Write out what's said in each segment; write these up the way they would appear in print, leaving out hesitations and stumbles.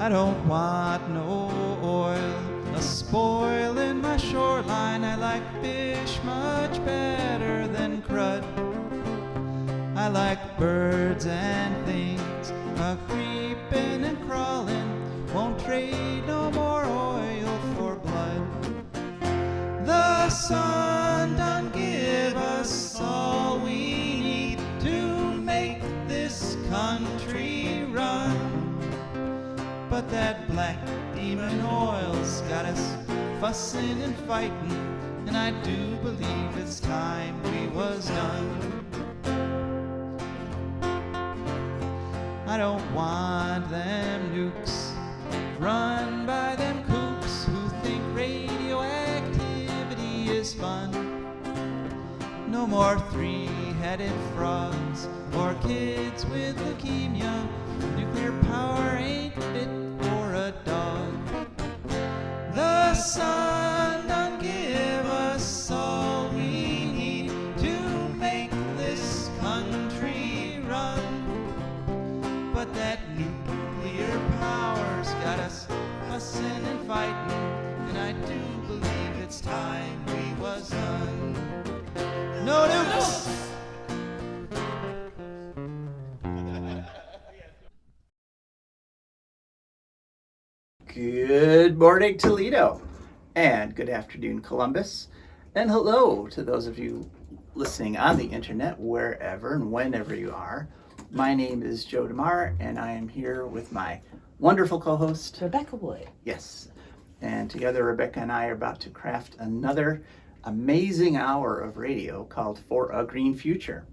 I don't want no oil a-spoiling my shoreline. I like fish much better than crud. I like birds and things a-creeping and crawling. Won't trade no more oil for blood. The sun done give us all we need to make this country run. But that black demon oil's got us fussing and fighting, and I do believe it's time we was done. I don't want them nukes run by them kooks who think radioactivity is fun. No more three-headed frogs or kids with leukemia. Nuclear power ain't fit for a dog. The sun done give us all we need to make this country run. But that nuclear power's got us fussing and fighting, and I do believe it's time we was done. No nukes! Good morning, Toledo, and good afternoon, Columbus, and hello to those of you listening on the internet, wherever and whenever you are. My name is Joe DeMare, and I am here with my wonderful co-host, Rebecca Wood. Yes, and together Rebecca and I are about to craft another amazing hour of radio called For a Green Future.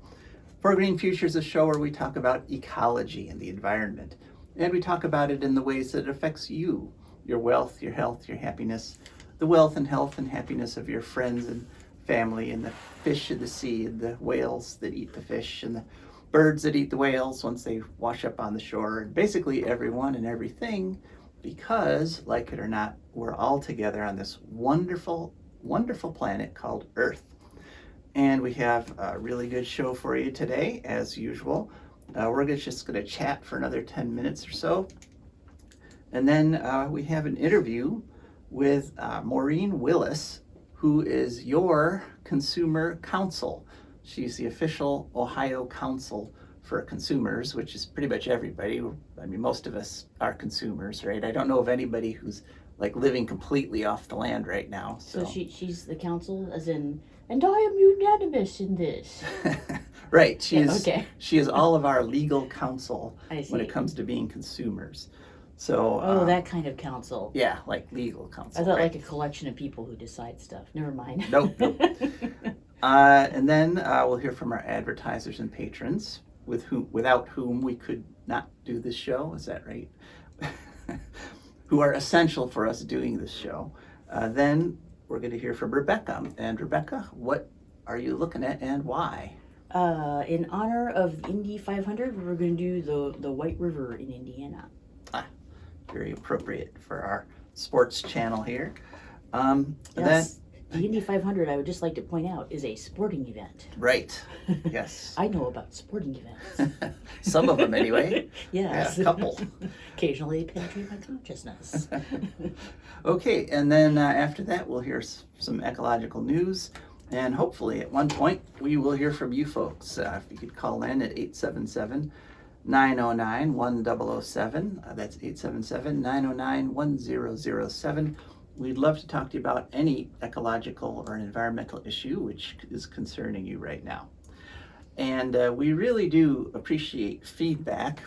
For a Green Future is a show where we talk about ecology and the environment, and we talk about it in the ways that it affects you, your wealth, your health, your happiness, the wealth and health and happiness of your friends and family, and the fish of the sea, and the whales that eat the fish, and the birds that eat the whales once they wash up on the shore, and basically everyone and everything, because, like it or not, we're all together on this wonderful, wonderful planet called Earth. And we have a really good show for you today, as usual. We're just going to chat for another 10 minutes or so. And then we have an interview with Maureen Willis, who is your Consumer Counsel. She's the official Ohio Council for Consumers, which is pretty much everybody. I mean, most of us are consumers, right? I don't know of anybody who's like living completely off the land right now. So she's the council, as in, and I am unanimous in this. Right. She is all of our legal counsel when it comes to being consumers. So that kind of council. Yeah, like legal counsel. I thought right? like a collection of people who decide stuff. Never mind. Nope. And then we'll hear from our advertisers and patrons, without whom we could not do this show. Is that right? Who are essential for us doing this show. Then we're going to hear from Rebecca. And Rebecca, what are you looking at and why? In honor of Indy 500, we're going to do the White River in Indiana. Very appropriate for our sports channel here. Yes. The Indy 500, I would just like to point out, is a sporting event. Right. Yes. I know about sporting events. Some of them, anyway. Yes. Yeah, a couple. Occasionally they penetrate my consciousness. Okay, and then after that, we'll hear some ecological news. And hopefully, at one point, we will hear from you folks. If you could call in at 877-909-1007. That's 877-909-1007. We'd love to talk to you about any ecological or environmental issue which is concerning you right now. And we really do appreciate feedback.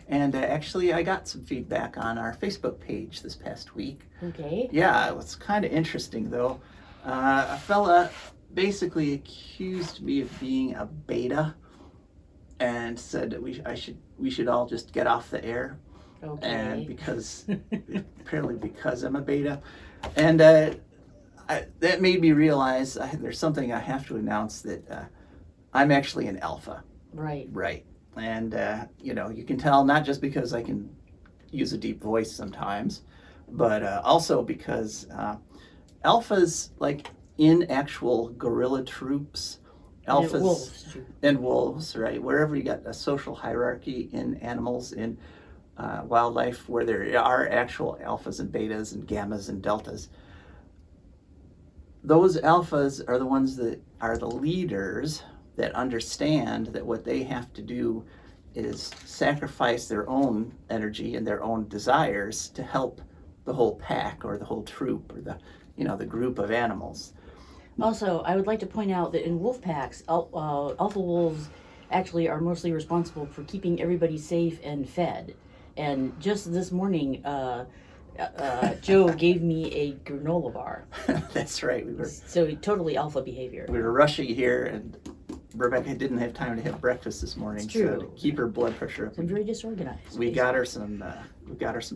And actually, I got some feedback on our Facebook page this past week. Okay. Yeah, it was kind of interesting, though. A fella basically accused me of being a beta and said that we should all just get off the air. Okay. And apparently because I'm a beta. And that made me realize there's something I have to announce, that I'm actually an alpha. Right. Right. And, you can tell not just because I can use a deep voice sometimes, but also because alphas, like in actual guerrilla troops, alphas and wolves, right? Wherever you got a social hierarchy in animals, in wildlife where there are actual alphas and betas and gammas and deltas. Those alphas are the ones that are the leaders that understand that what they have to do is sacrifice their own energy and their own desires to help the whole pack or the whole troop or the group of animals. Also, I would like to point out that in wolf packs, alpha wolves actually are mostly responsible for keeping everybody safe and fed. And just this morning, Joe gave me a granola bar. That's right. So totally alpha behavior. We were rushing here, and Rebecca didn't have time to have breakfast this morning. It's true. So to keep her blood pressure up, I'm very disorganized. we got her some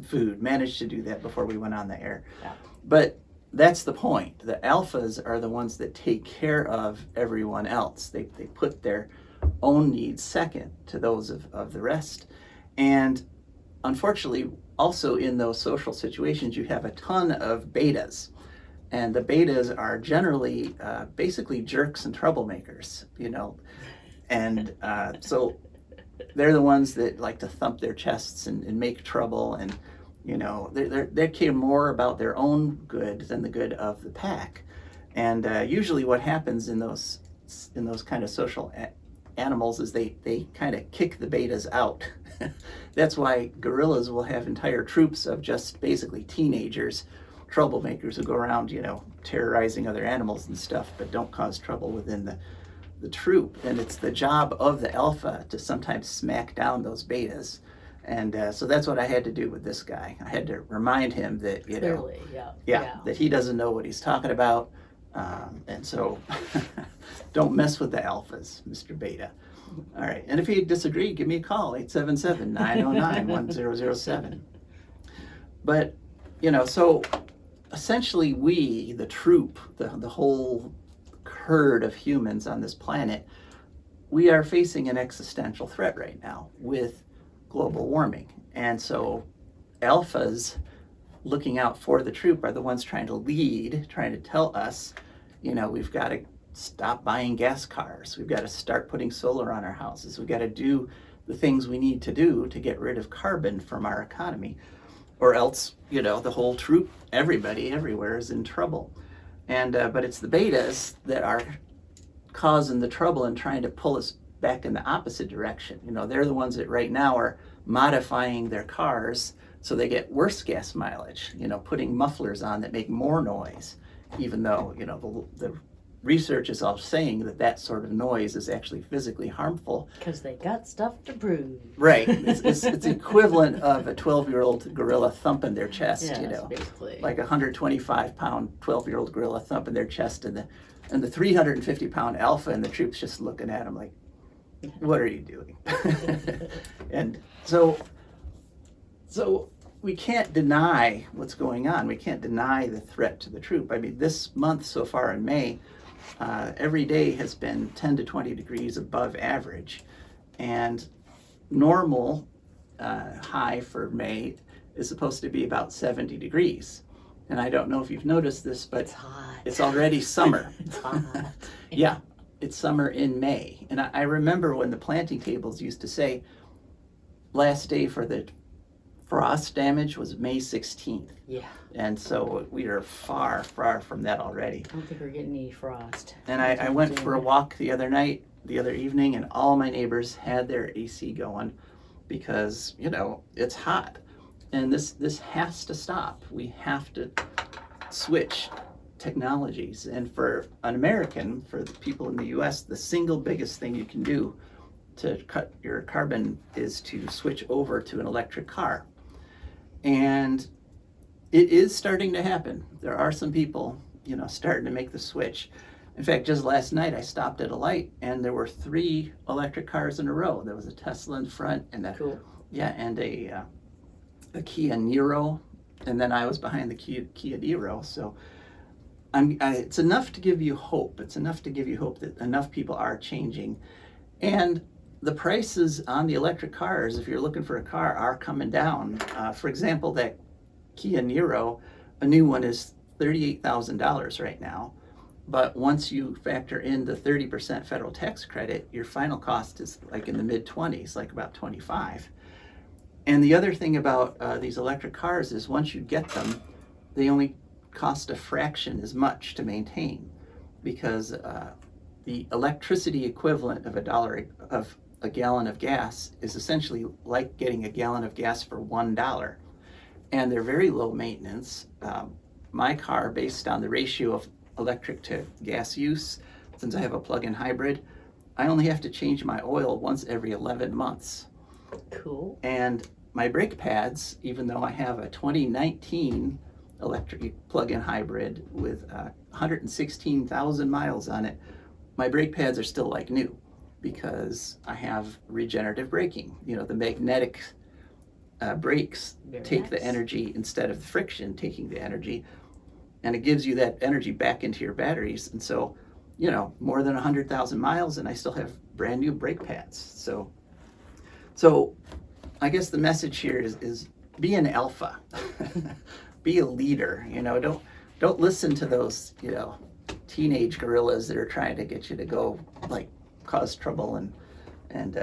food. Managed to do that before we went on the air. Yeah. But that's the point. The alphas are the ones that take care of everyone else. They put their own needs second to those of the rest. And unfortunately, also in those social situations, you have a ton of betas. And the betas are generally basically jerks and troublemakers, And so they're the ones that like to thump their chests and make trouble. And, they care more about their own good than the good of the pack. And usually what happens in those kind of social animals is they kind of kick the betas out. That's why gorillas will have entire troops of just basically teenagers, troublemakers who go around, terrorizing other animals and stuff, but don't cause trouble within the troop. And it's the job of the alpha to sometimes smack down those betas. And so that's what I had to do with this guy. I had to remind him that, Clearly, that he doesn't know what he's talking about. And so don't mess with the alphas, Mr. Beta. All right. And if you disagree, give me a call, 877-909-1007. But, so essentially we, the troop, the whole herd of humans on this planet, we are facing an existential threat right now with global warming. And so alphas looking out for the troop are the ones trying to lead, trying to tell us, we've got to stop buying gas cars. We've got to start putting solar on our houses. We've got to do the things we need to do to get rid of carbon from our economy, or else, the whole troop, everybody, everywhere is in trouble. And but it's the betas that are causing the trouble and trying to pull us back in the opposite direction. They're the ones that right now are modifying their cars so they get worse gas mileage, putting mufflers on that make more noise, even though, the research is all saying that sort of noise is actually physically harmful. Because they got stuff to prove. Right. It's equivalent of a 12-year-old gorilla thumping their chest, basically. like a 125-pound 12-year-old gorilla thumping their chest, and the 350-pound alpha and the troops just looking at him like, what are you doing? And so we can't deny what's going on. We can't deny the threat to the troop. I mean, this month so far in May, every day has been 10 to 20 degrees above average. And normal high for May is supposed to be about 70 degrees. And I don't know if you've noticed this, but It's hot. it's already summer. It's hot. Yeah, it's summer in May. And I remember when the planting tables used to say last day for the frost damage was May 16th. Yeah. And so we are far, far from that already. I don't think we're getting any frost. And I went for a walk the other evening, and all my neighbors had their AC going because, it's hot. And this has to stop. We have to switch technologies. And for an American, for the people in the US, the single biggest thing you can do to cut your carbon is to switch over to an electric car. And it is starting to happen. There are some people, starting to make the switch. In fact, just last night I stopped at a light and there were 3 electric cars in a row. There was a Tesla in front and a Kia Niro, and then I was behind the Kia Niro. So it's enough to give you hope. It's enough to give you hope that enough people are changing. And the prices on the electric cars, if you're looking for a car, are coming down. For example, that Kia Niro, a new one, is $38,000 right now. But once you factor in the 30% federal tax credit, your final cost is like in the mid-20s, like about 25. And the other thing about these electric cars is once you get them, they only cost a fraction as much to maintain, because the electricity equivalent of a gallon of gas is essentially like getting a gallon of gas for $1. And they're very low maintenance. My car, based on the ratio of electric to gas use, since I have a plug-in hybrid, I only have to change my oil once every 11 months. Cool. And my brake pads, even though I have a 2019 electric plug-in hybrid with 116,000 miles on it, my brake pads are still like new because I have regenerative braking. You know, the magnetic brakes take the energy instead of the friction taking the energy, and it gives you that energy back into your batteries. And so, you know, more than 100,000 miles and I still have brand new brake pads. So I guess the message here is be an alpha. Be a leader. You know, don't listen to those, you know, teenage gorillas that are trying to get you to go like cause trouble and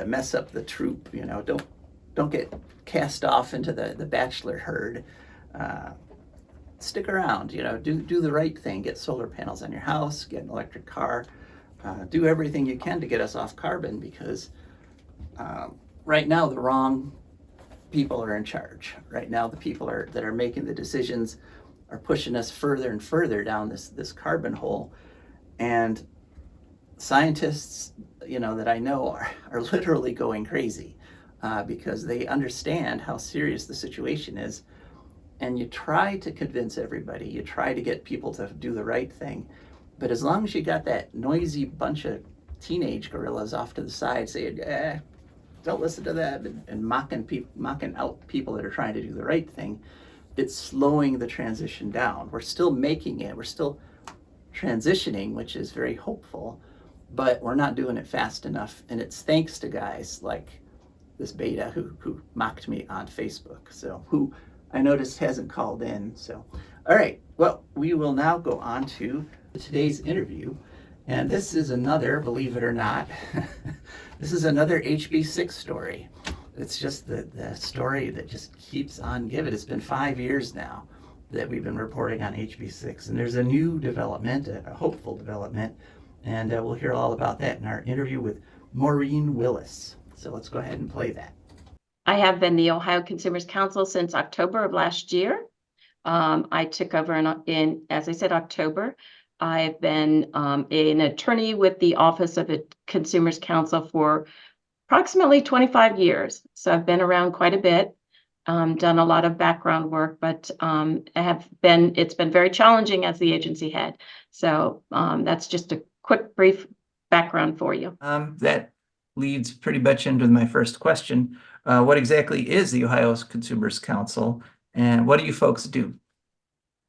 mess up the troop. You know, don't get cast off into the bachelor herd. Stick around, you know, do the right thing. Get solar panels on your house, get an electric car, do everything you can to get us off carbon, because right now the wrong people are in charge. Right now the people that are making the decisions are pushing us further and further down this carbon hole. And scientists, you know, that I know are literally going crazy because they understand how serious the situation is. And you try to convince everybody, you try to get people to do the right thing. But as long as you got that noisy bunch of teenage gorillas off to the side saying, don't listen to that, and mocking out people that are trying to do the right thing, it's slowing the transition down. We're still making it, we're still transitioning, which is very hopeful, but we're not doing it fast enough. And it's thanks to guys like this beta who mocked me on Facebook, so who I noticed hasn't called in. So, all right, well, we will now go on to today's interview. And this is another, believe it or not, this is another HB6 story. It's just the story that just keeps on giving. It's been 5 years now that we've been reporting on HB6. And there's a new development, a hopeful development, and we'll hear all about that in our interview with Maureen Willis. So let's go ahead and play that. I have been the Ohio Consumers Counsel since October of last year. I took over in, as I said, October. I've been an attorney with the Office of a Consumers Counsel for approximately 25 years. So I've been around quite a bit, done a lot of background work, but it's been very challenging as the agency head. So that's just a quick, brief background for you. That leads pretty much into my first question. What exactly is the Ohio Consumers Counsel, and what do you folks do?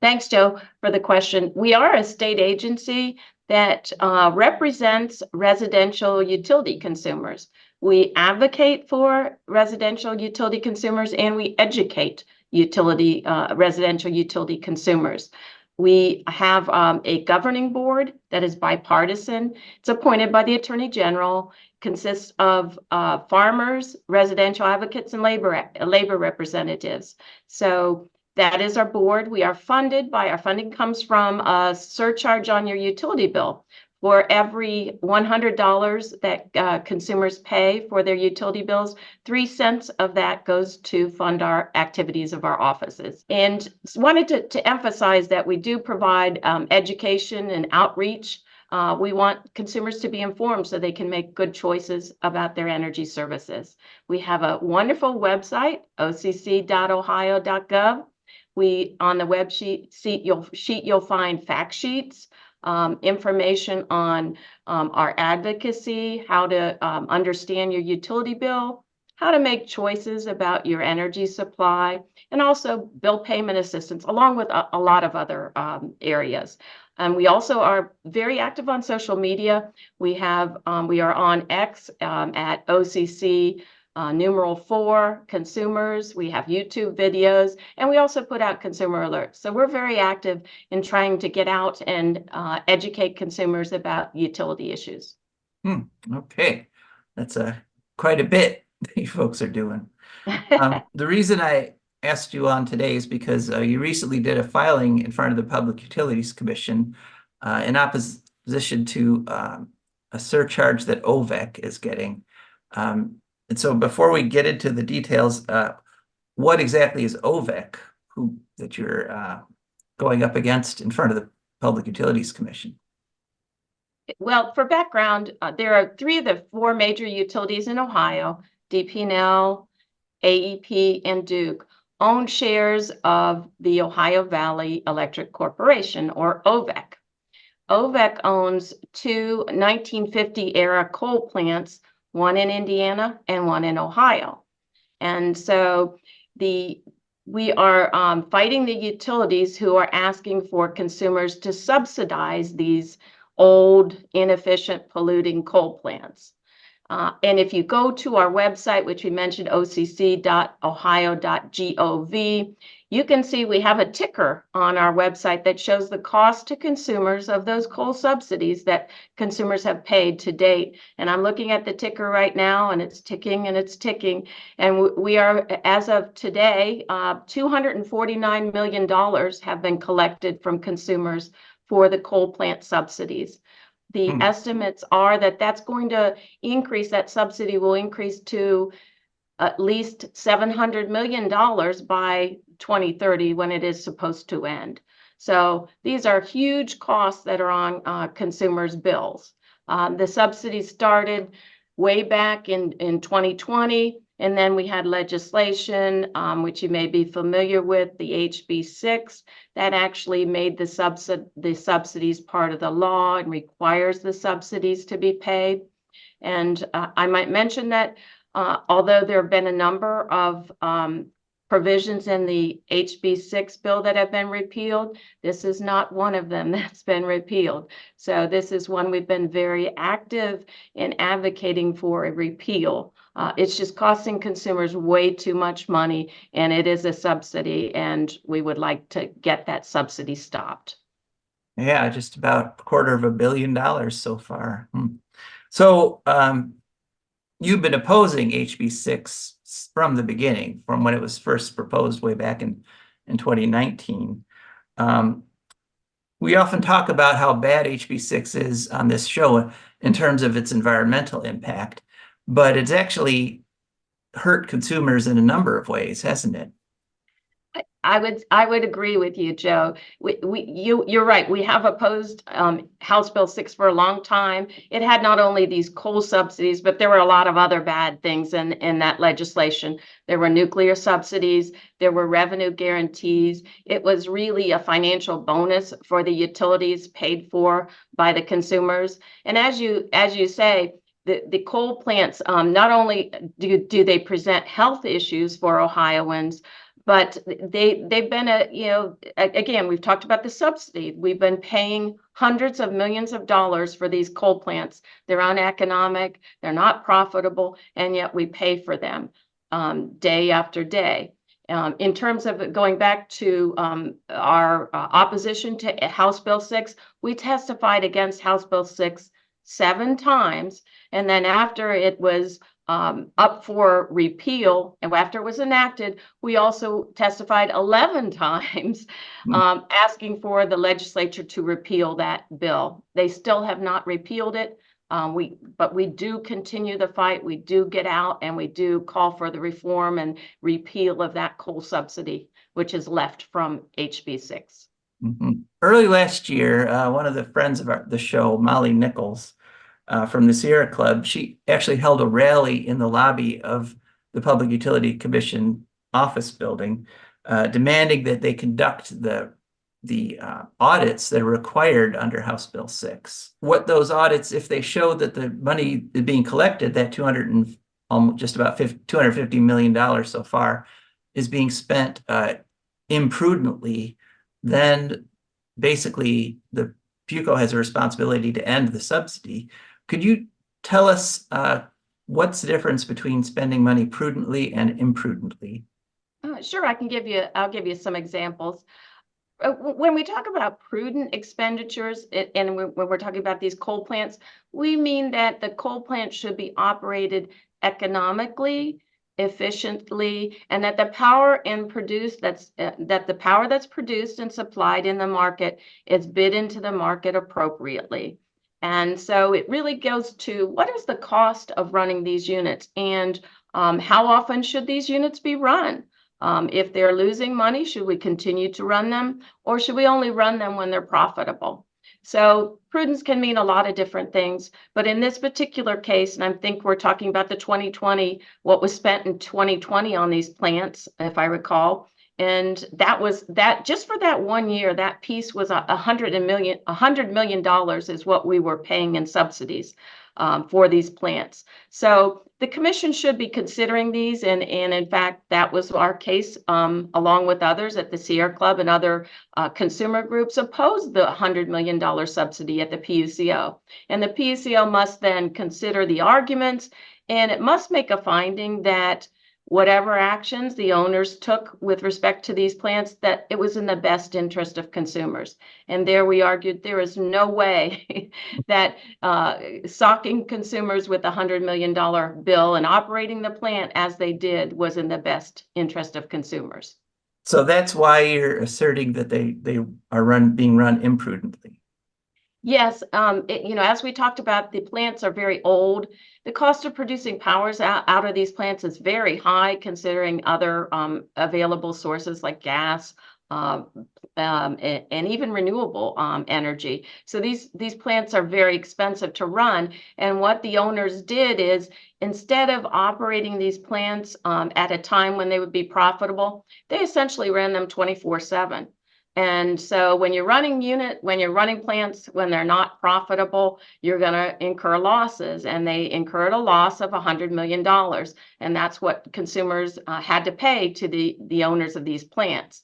Thanks, Joe, for the question. We are a state agency that represents residential utility consumers. We advocate for residential utility consumers, and we educate residential utility consumers. We have a governing board that is bipartisan. It's appointed by the Attorney General, consists of farmers, residential advocates, and labor representatives. So that is our board. Our funding comes from a surcharge on your utility bill. For every $100 that consumers pay for their utility bills, 3 cents of that goes to fund our activities of our offices. And wanted to emphasize that we do provide education and outreach. We want consumers to be informed so they can make good choices about their energy services. We have a wonderful website, occ.ohio.gov. On the web sheet you'll find fact sheets, information on our advocacy, how to understand your utility bill, how to make choices about your energy supply, and also bill payment assistance, along with a lot of other areas. We also are very active on social media. We are on X at OCC #4 consumers. We have YouTube videos, and we also put out consumer alerts. So we're very active in trying to get out and educate consumers about utility issues. Okay, that's quite a bit. you folks are doing. The reason I asked you on today is because you recently did a filing in front of the Public Utilities Commission in opposition to a surcharge that OVEC is getting. And so before we get into the details, what exactly is OVEC that you're going up against in front of the Public Utilities Commission? Well, for background, there are 3 of the 4 major utilities in Ohio, DP&L, AEP, and Duke, own shares of the Ohio Valley Electric Corporation, or OVEC. OVEC owns 2 1950-era coal plants, one in Indiana and one in Ohio. And so we are fighting the utilities who are asking for consumers to subsidize these old, inefficient, polluting coal plants. And if you go to our website, which we mentioned, occ.ohio.gov, you can see we have a ticker on our website that shows the cost to consumers of those coal subsidies that consumers have paid to date. And I'm looking at the ticker right now, and it's ticking and it's ticking. And we are, as of today, $249 million have been collected from consumers for the coal plant subsidies. The estimates are that that's going to increase, that subsidy will increase to at least $700 million by 2030 when it is supposed to end. So these are huge costs that are on consumers' bills. The subsidy started way back in 2020, and then we had legislation, which you may be familiar with, the HB6, that actually made the subsidies part of the law and requires the subsidies to be paid. And I might mention that although there have been a number of provisions in the HB6 bill that have been repealed, this is not one of them that's been repealed. So this is one we've been very active in advocating for a repeal. It's just costing consumers way too much money, and it is a subsidy, and we would like to get that subsidy stopped. Yeah, just about $250 million so far. So you've been opposing HB6 from the beginning, from when it was first proposed way back in 2019. We often talk about how bad HB6 is on this show in terms of its environmental impact, but it's actually hurt consumers in a number of ways, hasn't it? I would agree with you, Joe. You're right. We have opposed House Bill 6 for a long time. It had not only these coal subsidies, but there were a lot of other bad things in that legislation. There were nuclear subsidies. There were revenue guarantees. It was really a financial bonus for the utilities paid for by the consumers. And as you say, the coal plants, not only do they present health issues for Ohioans, but they've been again, we've talked about the subsidy. We've been paying hundreds of millions of dollars for these coal plants. They're uneconomic, they're not profitable, and yet we pay for them day after day. In terms of going back to our opposition to House Bill 6, we testified against House Bill 6 7 times, and then after it was up for repeal, and after it was enacted, we also testified 11 times asking for the legislature to repeal that bill. They still have not repealed it, but we do continue the fight. We do get out and we do call for the reform and repeal of that coal subsidy, which is left from HB6. Early last year, one of the friends of the show, Molly Nichols, from the Sierra Club, she actually held a rally in the lobby of the Public Utility Commission office building, demanding that they conduct the audits that are required under House Bill 6. What those audits, if they show that the money is being collected, that just about $250 million so far is being spent imprudently, then basically the PUCO has a responsibility to end the subsidy. Could you tell us what's the difference between spending money prudently and imprudently? Sure, I'll give you some examples. When we talk about prudent expenditures, and when we're talking about these coal plants, we mean that the coal plant should be operated economically, efficiently, and that the power that's produced and supplied in the market is bid into the market appropriately. And so it really goes to what is the cost of running these units, and how often should these units be run? If they're losing money, should we continue to run them, or should we only run them when they're profitable? So prudence can mean a lot of different things, but in this particular case, and I think we're talking about the 2020, what was spent in 2020 on these plants, if I recall, and that just for that 1 year, that piece was $100 million is what we were paying in subsidies for these plants. So the commission should be considering these, and in fact, that was our case, along with others at the Sierra Club and other consumer groups opposed the $100 million subsidy at the PUCO. And the PUCO must then consider the arguments, and it must make a finding that whatever actions the owners took with respect to these plants, that it was in the best interest of consumers. And there we argued there is no way that socking consumers with a $100 million bill and operating the plant as they did was in the best interest of consumers. So that's why you're asserting that they are being run imprudently. Yes, as we talked about, the plants are very old. The cost of producing powers out of these plants is very high, considering other available sources like gas and even renewable energy. So these plants are very expensive to run. And what the owners did is, instead of operating these plants at a time when they would be profitable, they essentially ran them 24/7. And so when you're running plants, when they're not profitable, you're going to incur losses, and they incurred a loss of $100 million. And that's what consumers had to pay to the owners of these plants.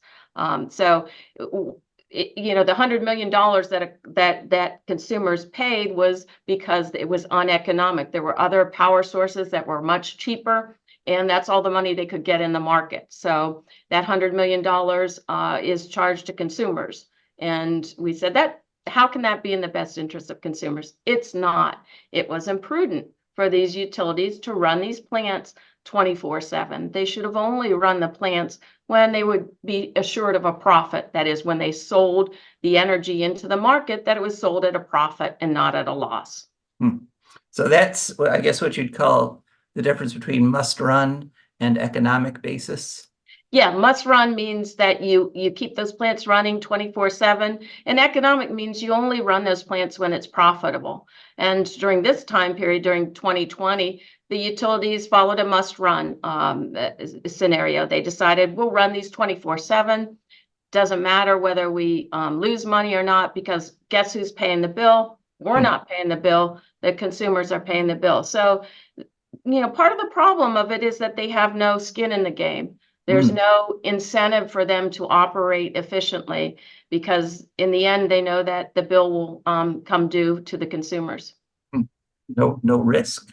So the $100 million that consumers paid was because it was uneconomic. There were other power sources that were much cheaper, and that's all the money they could get in the market. So that $100 million is charged to consumers. And we said, that how can that be in the best interest of consumers? It's not. It was imprudent for these utilities to run these plants 24/7. They should have only run the plants when they would be assured of a profit. That is, when they sold the energy into the market, that it was sold at a profit and not at a loss. So that's, I guess, what you'd call the difference between must run and economic basis. Yeah, must run means that you keep those plants running 24/7, and economic means you only run those plants when it's profitable. And during this time period, during 2020, the utilities followed a must run scenario. They decided, we'll run these 24/7. Doesn't matter whether we lose money or not, because guess who's paying the bill? We're not paying the bill. The consumers are paying the bill. So part of the problem of it is that they have no skin in the game. There's no incentive for them to operate efficiently, because in the end, they know that the bill will come due to the consumers. No risk.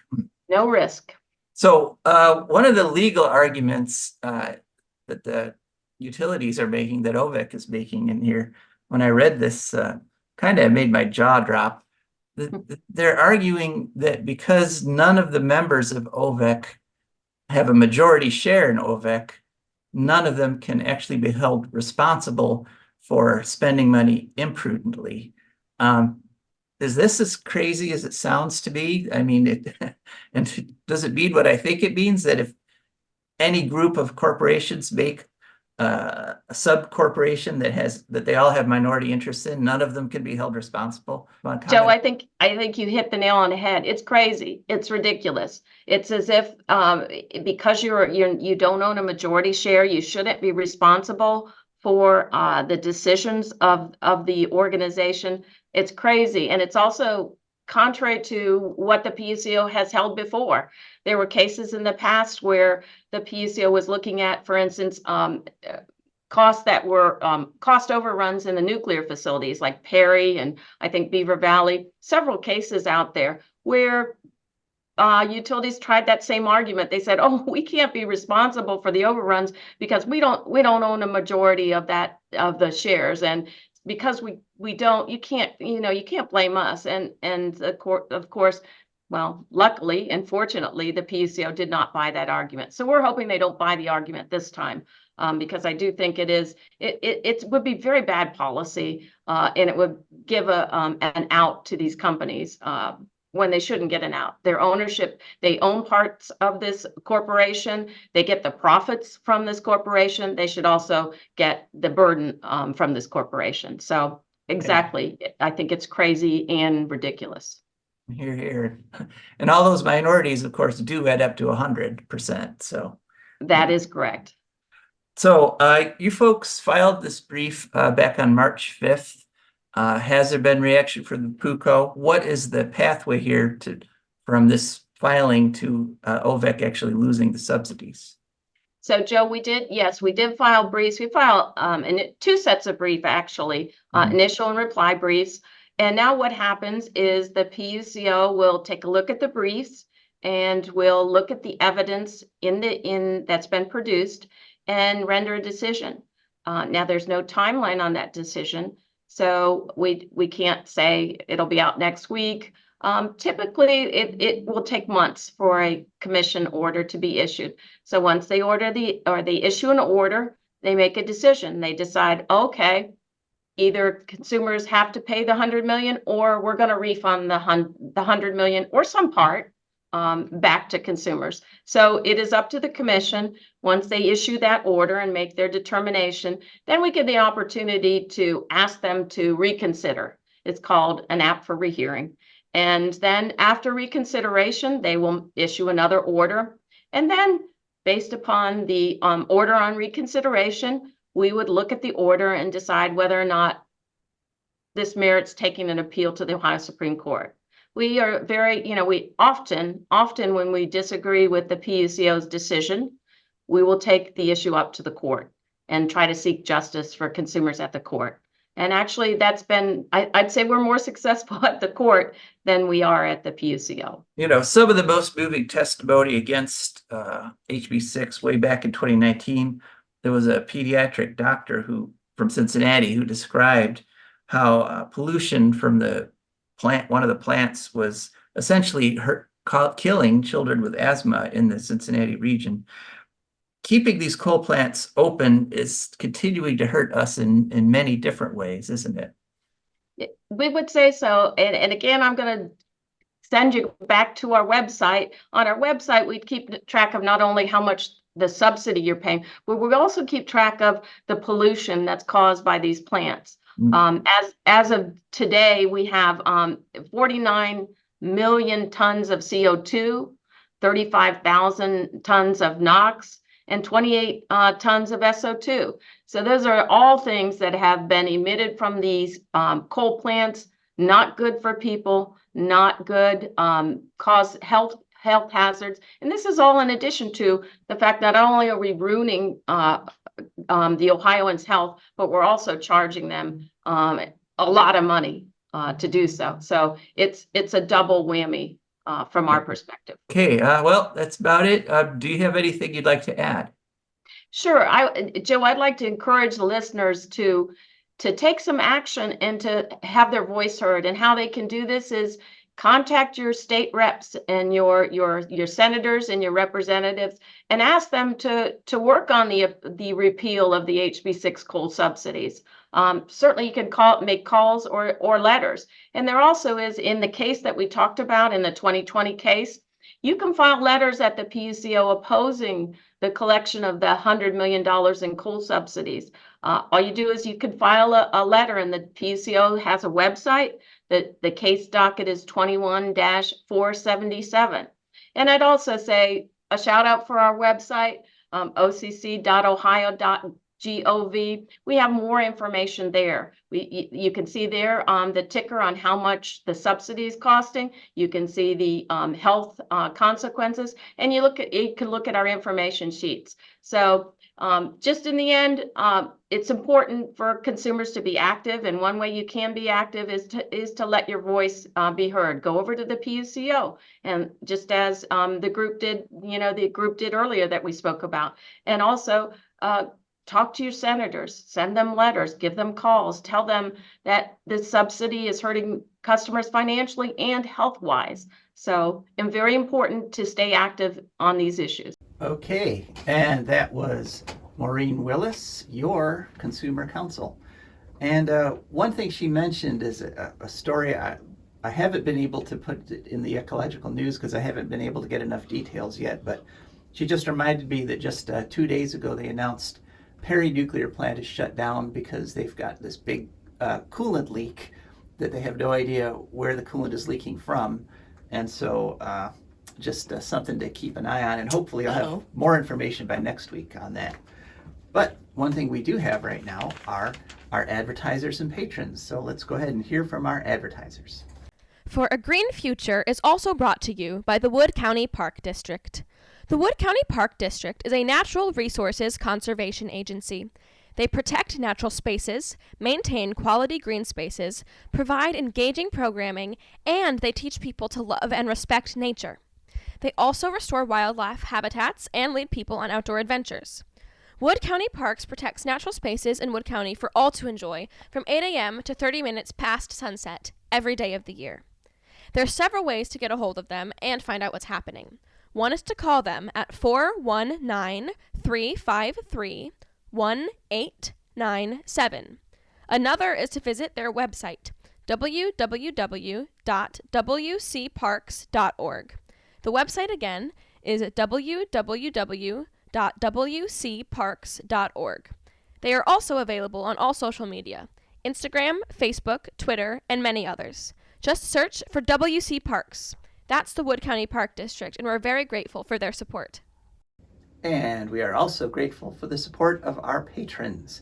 No risk. So one of the legal arguments that the utilities are making, that OVEC is making in here, when I read this, kind of made my jaw drop. They're arguing that because none of the members of OVEC have a majority share in OVEC, none of them can actually be held responsible for spending money imprudently. Is this as crazy as it sounds to be? I mean, and does it mean what I think it means, that if any group of corporations make a sub corporation that they all have minority interests in, none of them can be held responsible? Joe, I think you hit the nail on the head. It's crazy. It's ridiculous. It's as if because you don't own a majority share, you shouldn't be responsible for the decisions of the organization. It's crazy, and it's also contrary to what the PUCO has held before. There were cases in the past where the PUCO was looking at, for instance, costs that were cost overruns in the nuclear facilities like Perry and I think Beaver Valley, several cases out there where utilities tried that same argument. They said, oh, we can't be responsible for the overruns because we don't own a majority of the shares, and because we don't, you can't blame us. And the court, of course, Well, luckily and fortunately, the PUCO did not buy that argument. So we're hoping they don't buy the argument this time, because I do think it would be very bad policy, and it would give an out to these companies when they shouldn't get an out. Their ownership, they own parts of this corporation. They get the profits from this corporation. They should also get the burden from this corporation. So exactly, I think it's crazy and ridiculous. Here, here. And all those minorities, of course, do add up to 100%. So That is correct. So you folks filed this brief back on March 5th. Has there been reaction from the PUCO? What is the pathway here from this filing to OVEC actually losing the subsidies? So Joe, we did file briefs. We filed two sets of brief, actually, initial and reply briefs. And now what happens is the PUCO will take a look at the briefs and will look at the evidence that's been produced and render a decision. Now there's no timeline on that decision, so we can't say it'll be out next week. Typically, it will take months for a commission order to be issued. So once they they issue an order, they make a decision. They decide, okay, either consumers have to pay the $100 million, or we're going to refund the $100 million or some part back to consumers. So it is up to the commission. Once they issue that order and make their determination, then we get the opportunity to ask them to reconsider. It's called an app for rehearing. And then after reconsideration, they will issue another order. And then based upon the order on reconsideration, we would look at the order and decide whether or not this merits taking an appeal to the Ohio Supreme Court. We are very, we often when we disagree with the PUCO's decision, we will take the issue up to the court and try to seek justice for consumers at the court. And actually, that's been, I'd say we're more successful at the court than we are at the PUCO. Some of the most moving testimony against HB6 way back in 2019, there was a pediatric doctor from Cincinnati who described how pollution from one of the plants was essentially killing children with asthma in the Cincinnati region. Keeping these coal plants open is continuing to hurt us in many different ways, isn't it? We would say so. And again, I'm going to send you back to our website. On our website, we keep track of not only how much the subsidy you're paying, but we also keep track of the pollution that's caused by these plants. As of today, we have 49 million tons of CO2, 35,000 tons of NOx, and 28 tons of SO2. So those are all things that have been emitted from these coal plants, not good for people, not good, cause health hazards. And this is all in addition to the fact that not only are we ruining the Ohioans' health, but we're also charging them a lot of money to do so. So it's a double whammy from our perspective. Okay, well, that's about it. Do you have anything you'd like to add? Sure, Joe, I'd like to encourage the listeners to take some action and to have their voice heard. And how they can do this is contact your state reps and your senators and your representatives and ask them to work on the repeal of the HB6 coal subsidies. Certainly you can make calls or letters. And there also is, in the case that we talked about in the 2020 case, you can file letters at the PUCO opposing the collection of the $100 million in coal subsidies. All you do is you can file a letter, and the PUCO has a website. The case docket is 21-477. And I'd also say a shout out for our website, occ.ohio.gov. We have more information there. You can see there the ticker on how much the subsidy is costing. You can see the health consequences, and you can look at our information sheets. So just in the end, it's important for consumers to be active, and one way you can be active is to let your voice be heard. Go over to the PUCO, and just as the group did earlier that we spoke about, and also talk to your senators, send them letters, give them calls, tell them that the subsidy is hurting customers financially and health-wise. So, and very important to stay active on these issues. Okay, and that was Maureen Willis, your Consumer Counsel. And one thing she mentioned is a story I haven't been able to put it in the Ecological News because I haven't been able to get enough details yet, but she just reminded me that just 2 days ago they announced Perry Nuclear Plant is shut down because they've got this big coolant leak that they have no idea where the coolant is leaking from. And so just something to keep an eye on, and hopefully I'll have more information by next week on that. But one thing we do have right now are our advertisers and patrons. So let's go ahead and hear from our advertisers. For a Green Future is also brought to you by the Wood County Park District. The Wood County Park District is a natural resources conservation agency. They protect natural spaces, maintain quality green spaces, provide engaging programming, and they teach people to love and respect nature. They also restore wildlife habitats and lead people on outdoor adventures. Wood County Parks protects natural spaces in Wood County for all to enjoy from 8 a.m. to 30 minutes past sunset every day of the year. There are several ways to get a hold of them and find out what's happening. One is to call them at 419-353-1897. Another is to visit their website, www.wcparks.org. The website again is www.wcparks.org. They are also available on all social media, Instagram, Facebook, Twitter, and many others. Just search for WC Parks. That's the Wood County Park District, and we're very grateful for their support. And we are also grateful for the support of our patrons.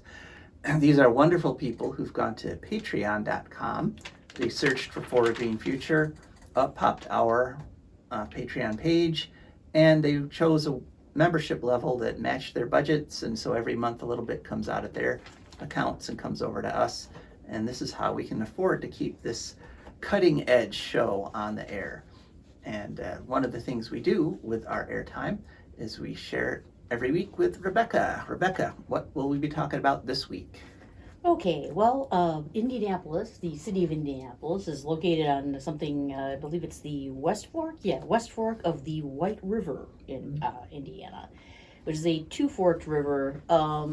These are wonderful people who've gone to patreon.com. They searched for a Green Future, up popped our Patreon page, and they chose a membership level that matched their budgets, and so every month a little bit comes out of their accounts and comes over to us, and this is how we can afford to keep this cutting edge show on the air. And one of the things we do with our airtime is we share every week with Rebecca. Rebecca, what will we be talking about this week? Okay, well, Indianapolis, the city of Indianapolis, is located on something, I believe it's the West Fork? Yeah, West Fork of the White River in Indiana, which is a two-forked river. A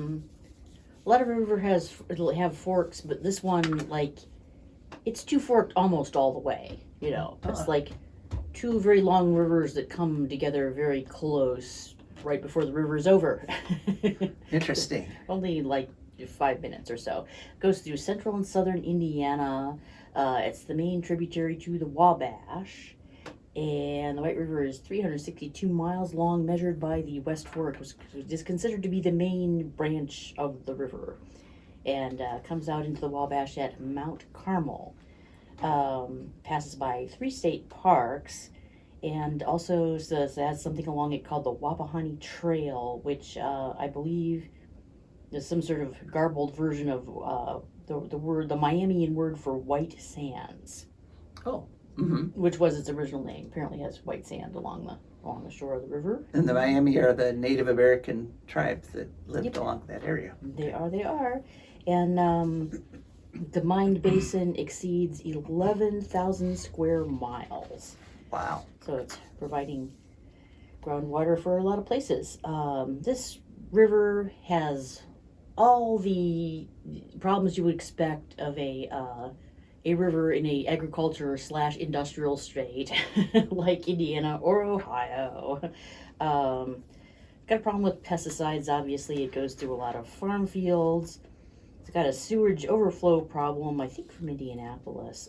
lot of rivers have forks, but this one, like, it's two-forked almost all the way, you know. It's like two very long rivers that come together very close right before the river is over. Interesting. Only like 5 minutes or so. Goes through central and southern Indiana. It's the main tributary to the Wabash. And the White River is 362 miles long, measured by the West Fork, which is considered to be the main branch of the river. And comes out into the Wabash at Mount Carmel. Passes by 3 state parks, and also has something along it called the Wapahani Trail, which I believe is some sort of garbled version of the Miamian word for white sands. Oh. Mm-hmm. Which was its original name. Apparently, it has white sand along the shore of the river. And the Miami are the Native American tribes that lived along that area. They are. And the mined basin exceeds 11,000 square miles. Wow. So it's providing groundwater for a lot of places. This river has all the problems you would expect of a river in a agriculture/industrial state like Indiana or Ohio. Got a problem with pesticides, obviously. It goes through a lot of farm fields. It's got a sewage overflow problem, I think, from Indianapolis.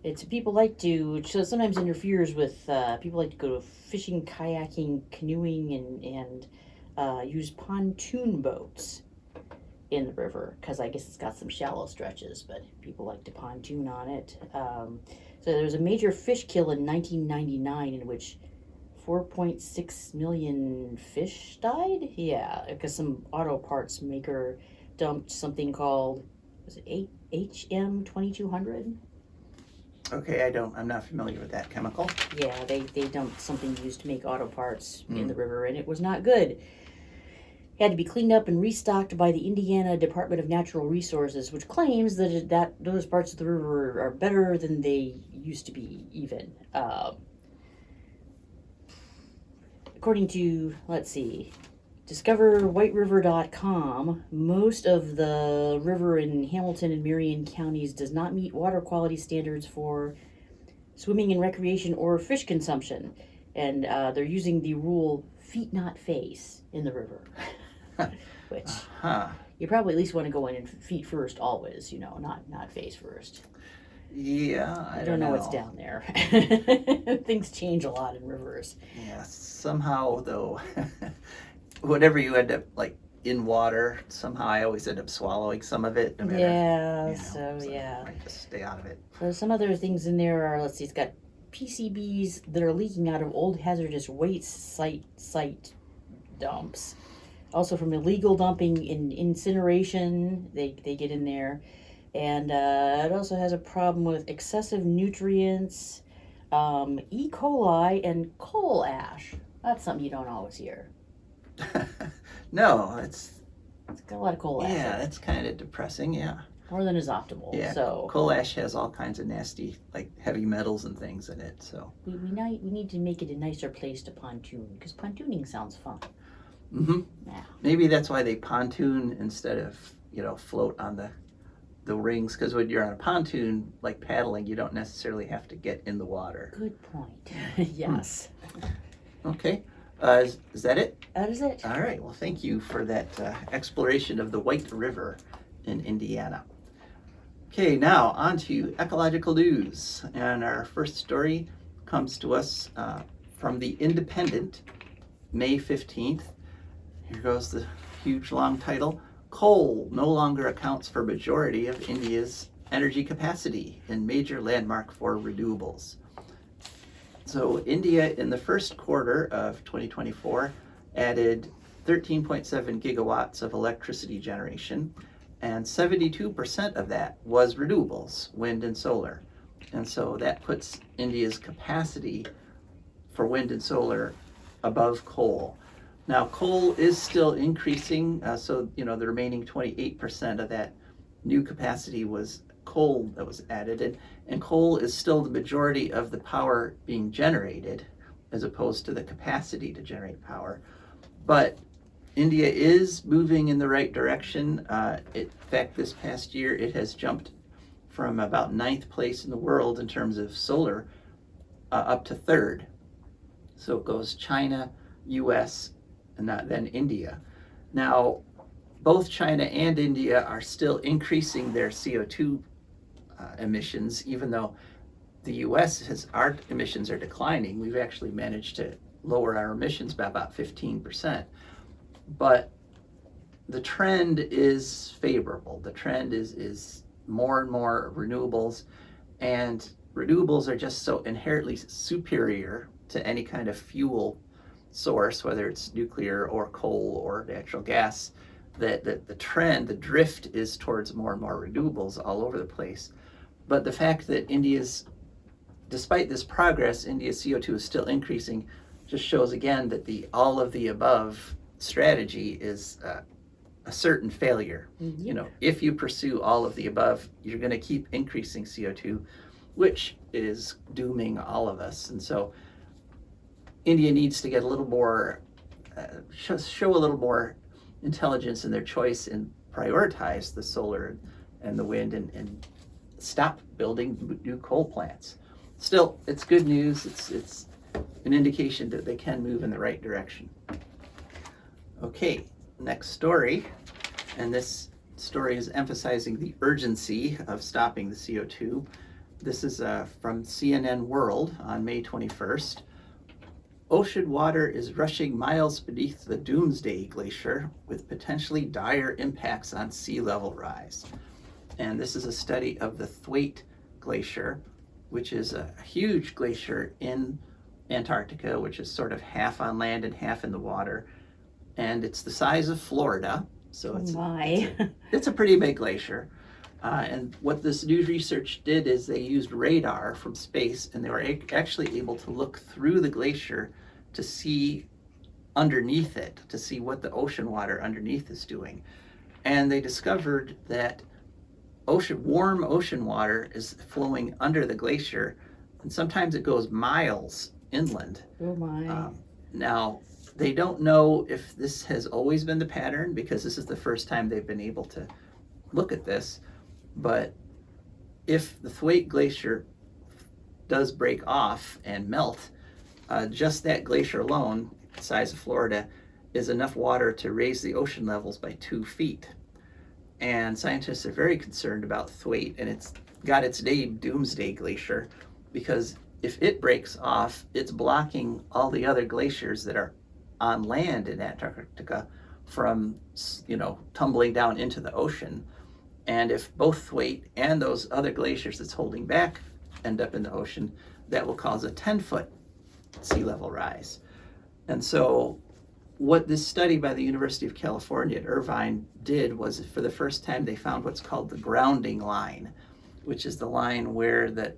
It's people like to, so sometimes interferes with, people like to go to fishing, kayaking, canoeing, and use pontoon boats in the river, because I guess it's got some shallow stretches, but people like to pontoon on it. So there was a major fish kill in 1999 in which 4.6 million fish died? Yeah, because some auto parts maker dumped something called, was it HM 2200? Okay, I'm not familiar with that chemical. Yeah, they dumped something used to make auto parts in the river, and it was not good. had to be cleaned up and restocked by the Indiana Department of Natural Resources, which claims that those parts of the river are better than they used to be, even. According to, let's see, DiscoverWhiteRiver.com, most of the river in Hamilton and Marion counties does not meet water quality standards for swimming and recreation or fish consumption. And they're using the rule feet not face in the river, which you probably at least want to go in and feet first always, not face first. Yeah, I don't know what's down there. Things change a lot in rivers. Yeah, somehow though, whatever you end up like in water, somehow I always end up swallowing some of it. No matter, Yeah. I just stay out of it. So some other things in there are, let's see, it's got PCBs that are leaking out of old hazardous waste site dumps. Also from illegal dumping in incineration, they get in there. And it also has a problem with excessive nutrients, E. coli, and coal ash. That's something you don't always hear. No, it's got a lot of coal ash. Yeah, that's kind of depressing. Yeah. More than is optimal. Yeah. So coal ash has all kinds of nasty, like heavy metals and things in it. So we need to make it a nicer place to pontoon, because pontooning sounds fun. Mm-hmm. Yeah. Maybe that's why they pontoon instead of float on the rings, because when you're on a pontoon, like paddling, you don't necessarily have to get in the water. Good point. Yes. Okay. Is that it? That is it. All right. Well, thank you for that exploration of the White River in Indiana. Okay, now on to ecological news. And our first story comes to us from the Independent, May 15th. Here goes the huge long title. Coal no longer accounts for majority of India's energy capacity in major landmark for renewables. So India in the first quarter of 2024 added 13.7 gigawatts of electricity generation, and 72% of that was renewables, wind and solar. And so that puts India's capacity for wind and solar above coal. Now, coal is still increasing, so the remaining 28% of that new capacity was coal that was added, and coal is still the majority of the power being generated, as opposed to the capacity to generate power. But India is moving in the right direction. In fact, this past year, it has jumped from about 9th place in the world in terms of solar up to 3rd. So it goes China, US, and then India. Now, both China and India are still increasing their CO2 emissions, even though the US our emissions are declining. We've actually managed to lower our emissions by about 15%. But the trend is favorable. The trend is more and more renewables, and renewables are just so inherently superior to any kind of fuel source, whether it's nuclear or coal or natural gas, that the trend, the drift is towards more and more renewables all over the place. But the fact that despite this progress, India's CO2 is still increasing just shows again that the all of the above strategy is a certain failure. Mm-hmm. If you pursue all of the above, you're going to keep increasing CO2, which is dooming all of us. And so India needs to get a little more, show a little more intelligence in their choice and prioritize the solar and the wind and stop building new coal plants. Still, it's good news. It's an indication that they can move in the right direction. Okay, next story. And this story is emphasizing the urgency of stopping the CO2. This is from CNN World on May 21st. Ocean water is rushing miles beneath the Doomsday Glacier with potentially dire impacts on sea level rise. And this is a study of the Thwaite Glacier, which is a huge glacier in Antarctica, which is sort of half on land and half in the water. And it's the size of Florida, so it's a pretty big glacier. And what this new research did is they used radar from space, and they were actually able to look through the glacier to see underneath it to see what the ocean water underneath is doing. And they discovered that warm ocean water is flowing under the glacier, and sometimes it goes miles inland. Oh my. Now, they don't know if this has always been the pattern, because this is the first time they've been able to look at this, but if the Thwaite Glacier does break off and melt, just that glacier alone, the size of Florida, is enough water to raise the ocean levels by 2 feet. And scientists are very concerned about Thwaite, and it's got its name Doomsday Glacier, because if it breaks off, it's blocking all the other glaciers that are on land in Antarctica from, tumbling down into the ocean. And if both Thwaite and those other glaciers that's holding back end up in the ocean, that will cause a 10-foot sea level rise. And so what this study by the University of California at Irvine did was, for the first time, they found what's called the grounding line, which is the line where the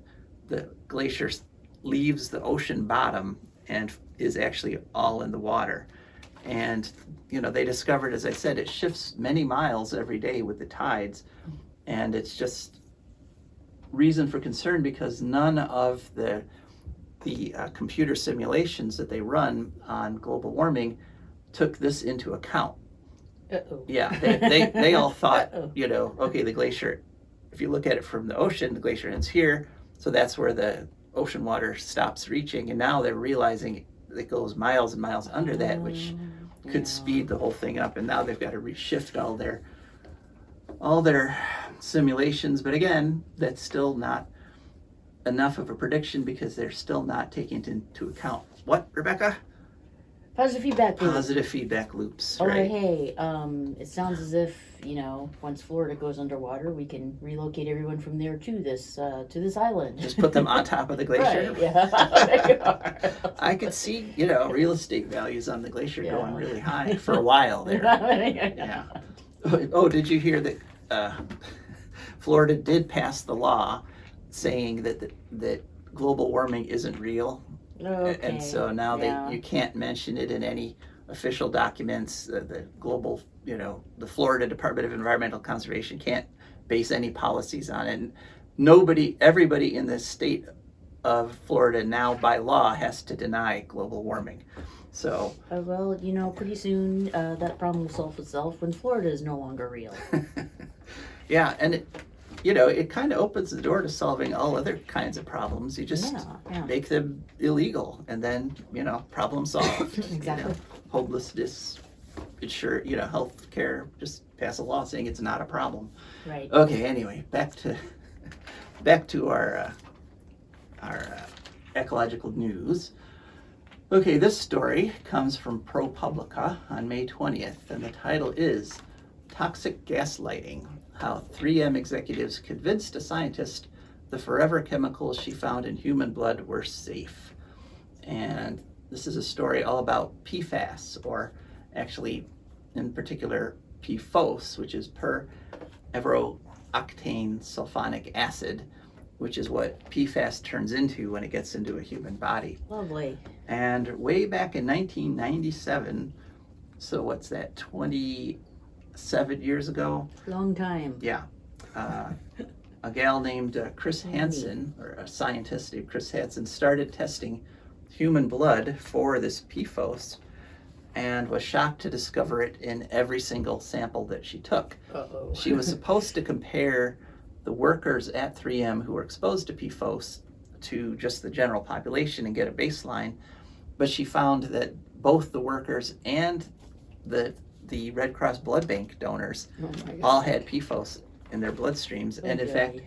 glacier leaves the ocean bottom and is actually all in the water. And they discovered, as I said, it shifts many miles every day with the tides, and it's just reason for concern, because none of the computer simulations that they run on global warming took this into account. Uh-oh. Yeah, they all thought, okay, the glacier, if you look at it from the ocean, the glacier ends here, so that's where the ocean water stops reaching, and now they're realizing it goes miles and miles under that, which could speed the whole thing up, and now they've got to reshift all their simulations. But again, that's still not enough of a prediction, because they're still not taking it into account. What, Rebecca? Positive feedback loop. Positive feedback loops, Oh, right? hey, it sounds as if, once Florida goes underwater, we can relocate everyone from there to this island. Just put them on top of the glacier. Right, yeah. There you are. I could see, real estate values on the glacier Yeah. going really high for a while there. Yeah. Oh, did you hear that Florida did pass the law saying that global warming isn't real? Okay. And so now yeah. you can't mention it in any official documents. The global, the Florida Department of Environmental Conservation can't base any policies on it. And everybody in the state of Florida now by law has to deny global warming. So. Well, pretty soon that problem will solve itself when Florida is no longer real. Yeah, and it kind of opens the door to solving all other kinds of problems. You just make them illegal, and then, problem solved. Exactly. Homelessness, health care, just pass a law saying it's not a problem. Right. Okay, anyway, back to our ecological news. Okay, this story comes from ProPublica on May 20th, and the title is Toxic Gaslighting: How 3M Executives Convinced a Scientist the Forever Chemicals She Found in Human Blood Were Safe. And this is a story all about PFAS, or actually, in particular, PFOS, which is per-everooctane sulfonic acid, which is what PFAS turns into when it gets into a human body. Lovely. And way back in 1997, so what's that, 27 years ago? Long time. Yeah. A gal named Chris Hansen, or a scientist named Chris Hansen, started testing human blood for this PFOS, and was shocked to discover it in every single sample that she took. Uh-oh. She was supposed to compare the workers at 3M who were exposed to PFOS to just the general population and get a baseline, but she found that both the workers and the Red Cross blood bank donors all had PFOS in their bloodstreams. And in fact,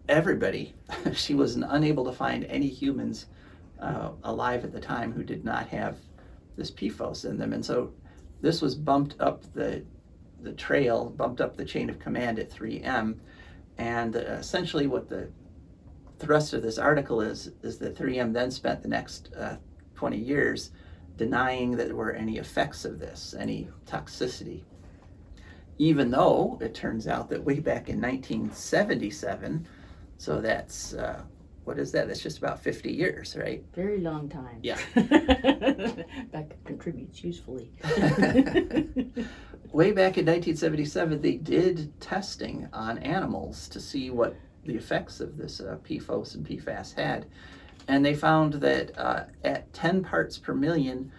everybody, she was unable to find any humans alive at the time who did not have this PFOS in them. And so this was bumped up the bumped up the chain of command at 3M. And essentially what the thrust of this article is that 3M then spent the next 20 years denying that there were any effects of this, any toxicity. Even though it turns out that way back in 1977, so that's what is that? That's just about 50 years, right? Very long time. Yeah. That contributes usefully. Way back in 1977, they did testing on animals to see what the effects of this PFOS and PFAS had. And they found that at 10 parts per million,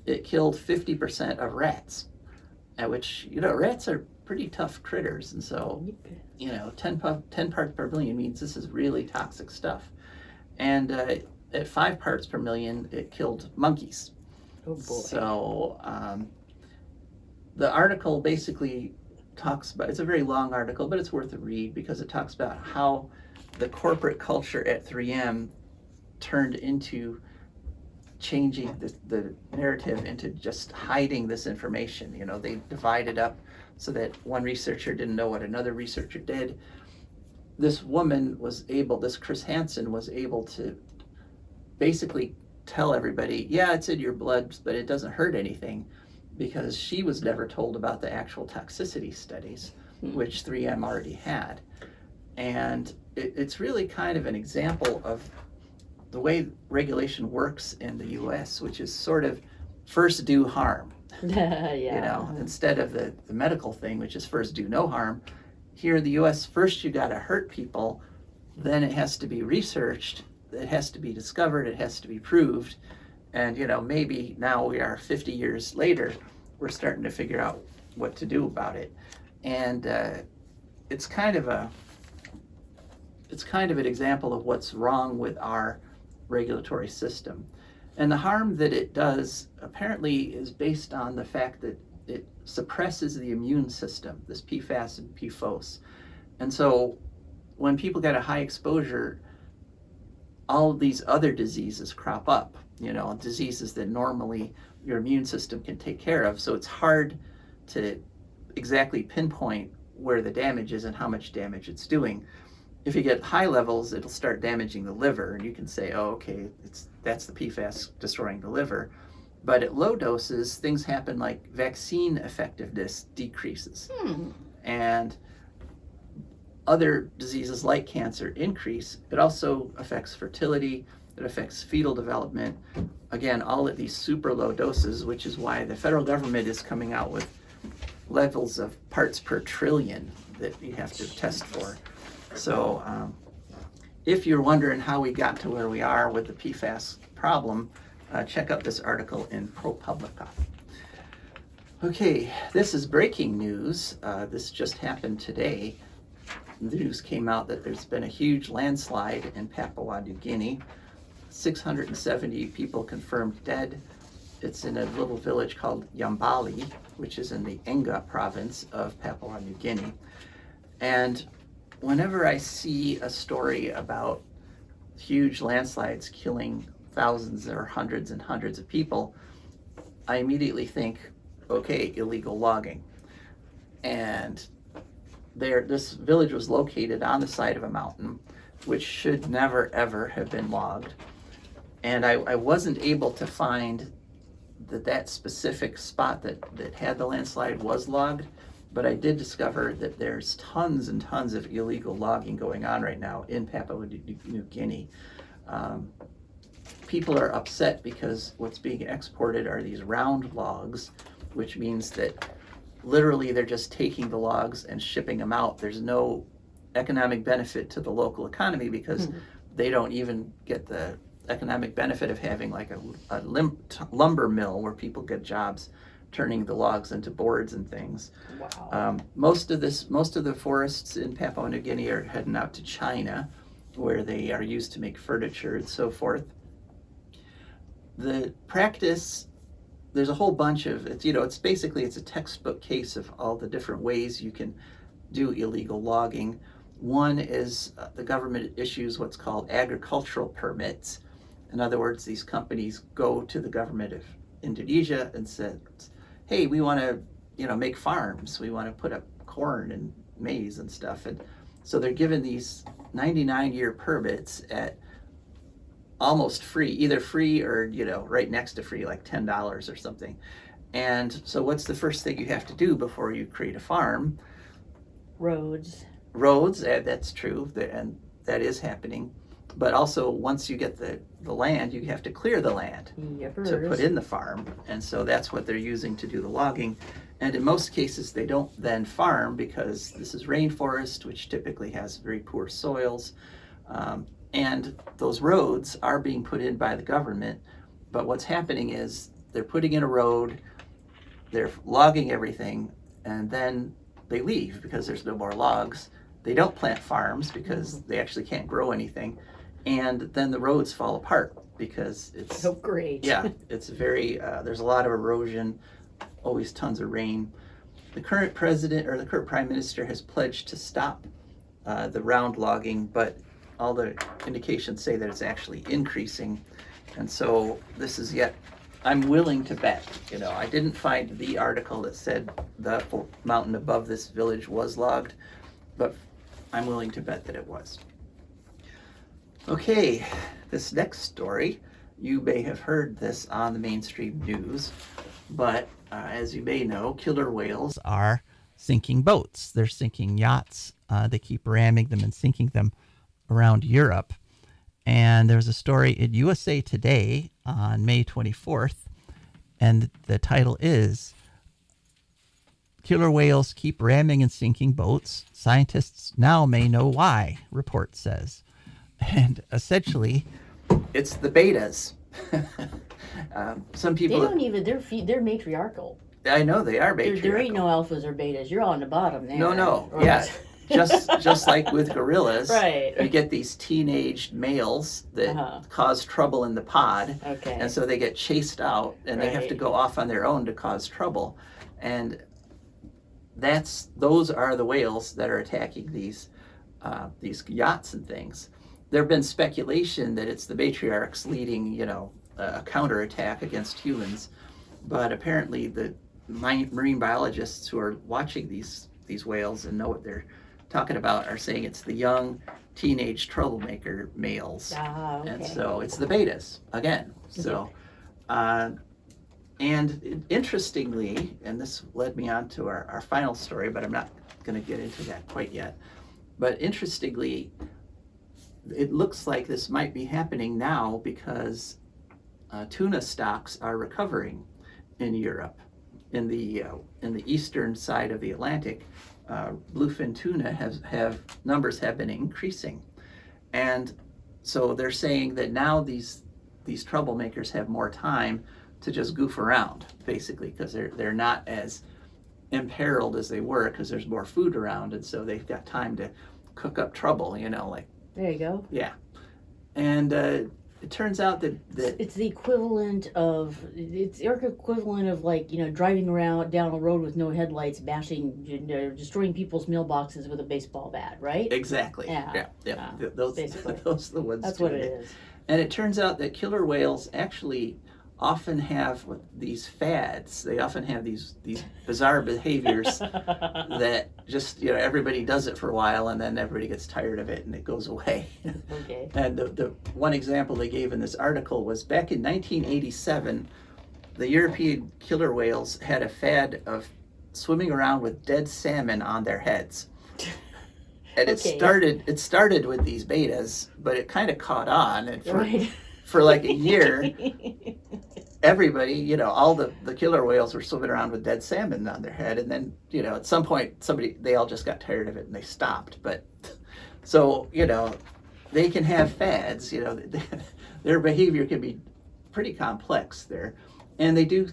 it killed 50% of rats, at which, rats are pretty tough critters. And so, 10 parts per million means this is really toxic stuff. And at 5 parts per million, it killed monkeys. Oh boy. So the article basically talks about, it's a very long article, but it's worth a read because it talks about how the corporate culture at 3M turned into changing the narrative into just hiding this information. They divided up so that one researcher didn't know what another researcher did. This woman this Chris Hansen was able to basically tell everybody, yeah, it's in your blood, but it doesn't hurt anything, because she was never told about the actual toxicity studies, which 3M already had. And it's really kind of an example of the way regulation works in the US, which is sort of first do harm. Yeah. Instead of the medical thing, which is first do no harm. Here in the US, first you gotta hurt people, then it has to be researched, it has to be discovered, it has to be proved. And maybe now we are 50 years later, we're starting to figure out what to do about it. And it's kind of an example of what's wrong with our regulatory system. And the harm that it does apparently is based on the fact that it suppresses the immune system, this PFAS and PFOS. And so when people get a high exposure, all of these other diseases crop up, diseases that normally your immune system can take care of. So it's hard to exactly pinpoint where the damage is and how much damage it's doing. If you get high levels, it'll start damaging the liver, and you can say, oh, okay, that's the PFAS destroying the liver. But at low doses, things happen like vaccine effectiveness decreases. And other diseases like cancer increase. It also affects fertility, it affects fetal development. Again, all at these super low doses, which is why the federal government is coming out with levels of parts per trillion that you have to test for. So if you're wondering how we got to where we are with the PFAS problem, check out this article in ProPublica. Okay, this is breaking news. This just happened today. The news came out that there's been a huge landslide in Papua New Guinea. 670 people confirmed dead. It's in a little village called Yambali, which is in the Enga province of Papua New Guinea. And whenever I see a story about huge landslides killing thousands or hundreds and hundreds of people, I immediately think, okay, illegal logging. And this village was located on the side of a mountain, which should never ever have been logged. And I wasn't able to find that specific spot that had the landslide was logged, but I did discover that there's tons and tons of illegal logging going on right now in Papua New Guinea. People are upset because what's being exported are these round logs, which means that literally they're just taking the logs and shipping them out. There's no economic benefit to the local economy because they don't even get the economic benefit of having like a lumber mill where people get jobs turning the logs into boards and things. Wow. Most of the forests in Papua New Guinea are heading out to China, where they are used to make furniture and so forth. The practice, there's a whole bunch of it's basically a textbook case of all the different ways you can do illegal logging. One is the government issues what's called agricultural permits. In other words, these companies go to the government of Indonesia and said, hey, we want to make farms, we want to put up corn and maize and stuff. And so they're given these 99-year permits at almost free, either free or right next to free, like $10 or something. And so what's the first thing you have to do before you create a farm? Roads. That's true, and that is happening. But also, once you get the land, you have to clear the land to put in the farm. And so that's what they're using to do the logging. And in most cases, they don't then farm because this is rainforest, which typically has very poor soils. And those roads are being put in by the government. But what's happening is they're putting in a road, they're logging everything, and then they leave because there's no more logs. They don't plant farms because they actually can't grow anything. And then the roads fall apart because it's Oh, great. yeah, it's very there's a lot of erosion, always tons of rain. The current president or the current prime minister has pledged to stop the round logging, but all the indications say that it's actually increasing. And so this is yet, I'm willing to bet, I didn't find the article that said the mountain above this village was logged, but I'm willing to bet that it was. Okay, this next story, you may have heard this on the mainstream news, but as you may know, killer whales are sinking boats. They're sinking yachts. They keep ramming them and sinking them around Europe. And there's a story in USA Today on May 24th, and the title is Killer Whales Keep Ramming and Sinking Boats. Scientists Now May Know Why, report says. And essentially, it's the betas. Some They people... don't even, they're matriarchal. I know they are matriarchal. There ain't no alphas or betas. You're on the bottom there. No, Or- yeah. just like with gorillas, Right. you get these teenage males that cause trouble in the pod, Okay. and so they get chased out, and they have to Right. go off on their own to cause trouble. And those are the whales that are attacking these yachts and things. There have been speculation that it's the matriarchs leading, a counterattack against humans, but apparently the marine biologists who are watching these whales and know what they're talking about are saying it's the young teenage troublemaker males. Okay. And so it's the betas again. So, and interestingly, and this led me on to our final story, but I'm not going to get into that quite yet. But interestingly, it looks like this might be happening now because tuna stocks are recovering in Europe. In the eastern side of the Atlantic, bluefin tuna numbers have been increasing, and so they're saying that now these troublemakers have more time to just goof around, basically, because they're not as imperiled as they were because there's more food around, and so they've got time to cook up trouble. Like There you go. yeah, and it turns out that It's the equivalent of, it's the equivalent of driving around down a road with no headlights, destroying people's mailboxes with a baseball bat, right? exactly Yeah. those basically. those are the ones That's doing what it it. is. And it turns out that killer whales actually often have these fads. They often have these bizarre behaviors that just, everybody does it for a while and then everybody gets tired of it and it goes away. Okay. And the one example they gave in this article was back in 1987, the European killer whales had a fad of swimming around with dead salmon on their heads. And Okay. it started with these betas, but it kind of caught on, and Right. for like a year, everybody, all the killer whales were swimming around with dead salmon on their head, and then, at some point they all just got tired of it and they stopped. But so, they can have fads, their behavior can be pretty complex there. And they do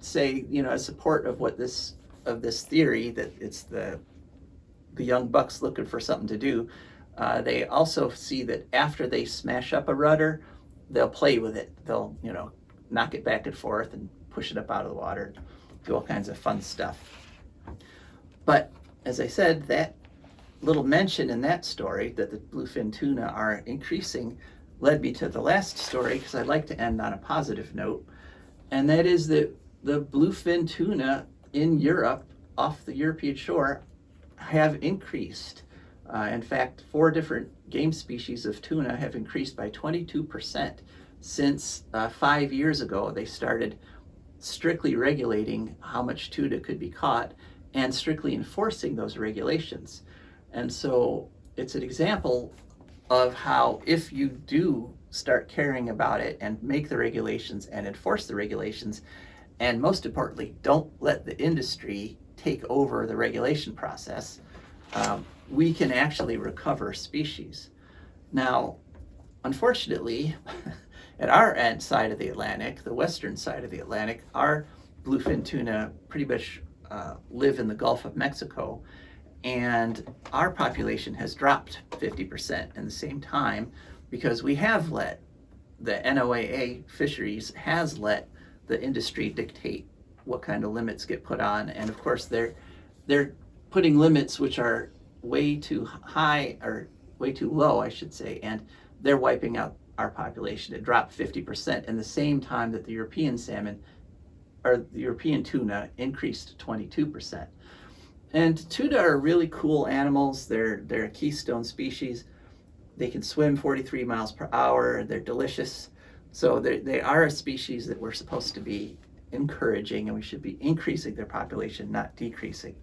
say, as support of this theory that it's the young bucks looking for something to do, they also see that after they smash up a rudder, they'll play with it. They'll, knock it back and forth and push it up out of the water, do all kinds of fun stuff. But as I said, that little mention in that story that the bluefin tuna are increasing led me to the last story, because I'd like to end on a positive note, and that is that the bluefin tuna in Europe, off the European shore, have increased. In fact, 4 different game species of tuna have increased by 22% since 5 years ago. They started strictly regulating how much tuna could be caught and strictly enforcing those regulations. And so it's an example of how if you do start caring about it and make the regulations and enforce the regulations, and most importantly, don't let the industry take over the regulation process, we can actually recover species. Now, unfortunately, at our end side of the Atlantic, the western side of the Atlantic, our bluefin tuna pretty much live in the Gulf of Mexico, and our population has dropped 50% in the same time because we have let the NOAA fisheries has let the industry dictate what kind of limits get put on, and of course they're putting limits which are way too high, or way too low, I should say, and they're wiping out our population. It dropped 50% in the same time that the European salmon, or the European tuna, increased 22%. And tuna are really cool animals. They're a keystone species. They can swim 43 miles per hour. They're delicious. So they are a species that we're supposed to be encouraging, and we should be increasing their population, not decreasing.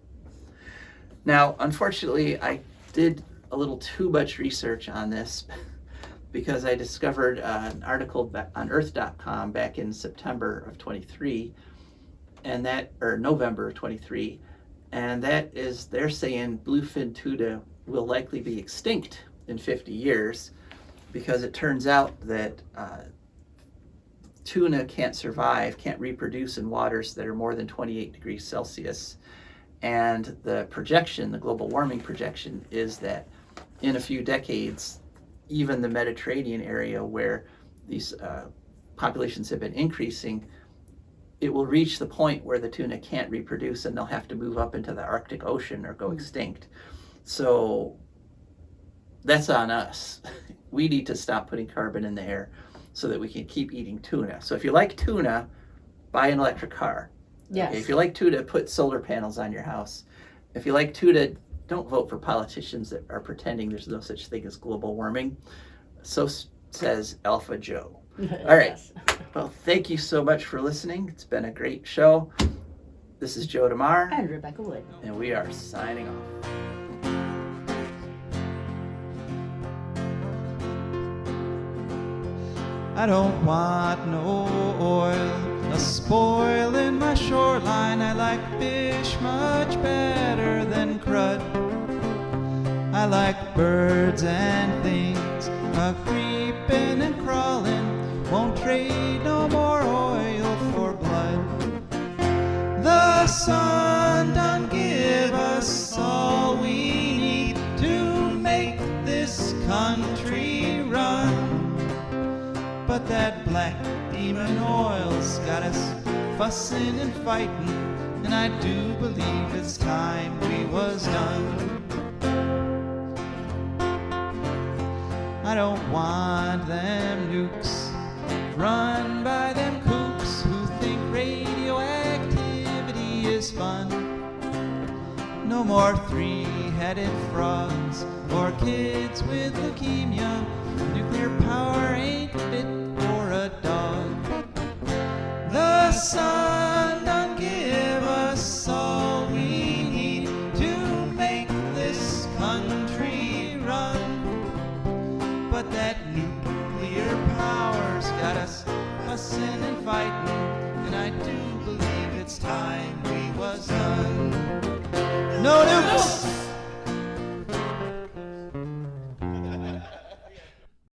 Now, unfortunately, I did a little too much research on this because I discovered an article on earth.com back in September of 23, and that, or November of 23, and that is, they're saying bluefin tuna will likely be extinct in 50 years because it turns out that tuna can't reproduce in waters that are more than 28 degrees Celsius. And the projection, the global warming projection, is that in a few decades, even the Mediterranean area where these populations have been increasing, it will reach the point where the tuna can't reproduce and they'll have to move up into the Arctic Ocean or go extinct. So that's on us. We need to stop putting carbon in the air so that we can keep eating tuna. So if you like tuna, buy an electric car. Yes. Okay, if you like tuna, put solar panels on your house. If you like tuna, don't vote for politicians that are pretending there's no such thing as global warming. So says Alpha Joe. All right. Yes. Well, thank you so much for listening. It's been a great show. This is Joe DeMare. And Rebecca Wood. And we are signing off. I don't want no oil, a spoil in my shoreline. I like fish much better than crud. I like birds and things a creeping and crawling. Won't trade no more oil for blood. The sun done give us all we need to make this country run. But that black demon oil's got us fussing and fighting, and I do believe it's time we was done. I don't want them nukes run by them kooks who think radioactivity is fun. No more three-headed frogs or kids with leukemia. Nuclear power ain't fit for a dog. The sun